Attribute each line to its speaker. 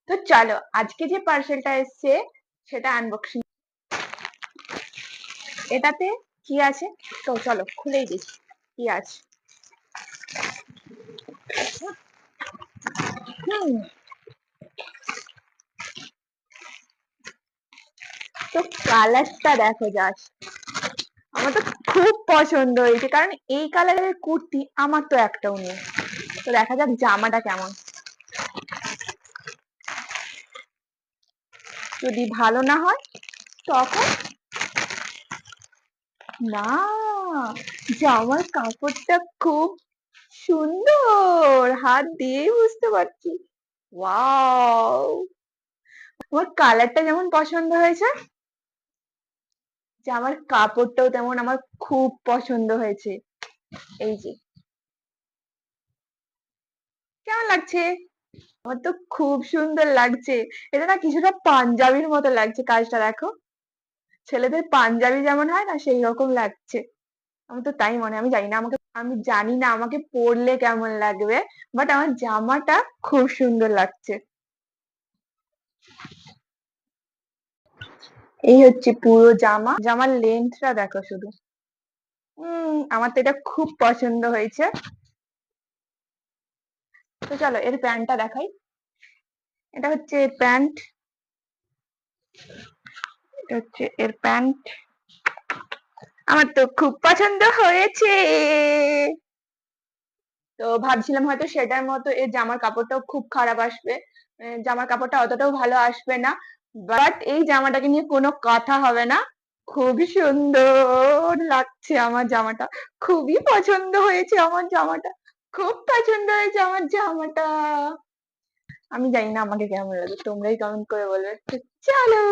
Speaker 1: তো চলো আজকে যে পার্সেলটা এসছে সেটা আনবক্সিং। এটাতে কি আছে তো চলো খুলেই দিই কি আছে। হুম তো কালারটা দেখো জাস্ট, আমার তো খুব পছন্দ হয়েছে কারণ এই কালারের কুর্তি আমার তো একটাও নেই। তো দেখা যাক জামাটা কেমন, যদি ভালো না হয় তখন না। জামার কাপড়টা খুব সুন্দর, হাত দিয়েই বুঝতে পারছি। ওয়াও, আমার কালারটা যেমন পছন্দ হয়েছে, জামার কাপড়টাও তেমন আমার খুব পছন্দ হয়েছে। এই যে কেমন লাগছে? আমার তো খুব সুন্দর লাগছে। এটা না কিছুটা পাঞ্জাবির মতো লাগছে, কাজটা দেখো, ছেলেদের পাঞ্জাবি যেমন হয় না সেই রকম লাগছে। আমার তো তাই মনে হয়, আমি জানি না আমাকে পরলে কেমন লাগবে, বাট আমার জামাটা খুব সুন্দর লাগছে। এই হচ্ছে পুরো জামা, জামার লেন্থটা দেখো শুধু। আমার তো এটা খুব পছন্দ হয়েছে। তো চলো এর প্যান্টটা দেখাই। এটা হচ্ছে এর প্যান্ট, এটা হচ্ছে এর প্যান্ট। আমার তো খুব পছন্দ হয়েছে। তো ভাবছিলাম হয়তো সেটার মতো এর জামার কাপড়টাও খুব খারাপ আসবে, জামার কাপড়টা অতটাও ভালো আসবে না, বাট এই জামাটাকে নিয়ে কোনো কথা হবে না। খুবই সুন্দর লাগছে আমার জামাটা, খুবই পছন্দ হয়েছে আমার জামাটা, খুব পছন্দ হয়েছে আমার জামাটা। আমি জানি না আমাকে কেমন লাগে, তোমরাই কমেন্ট করে বলবে। তো চলো।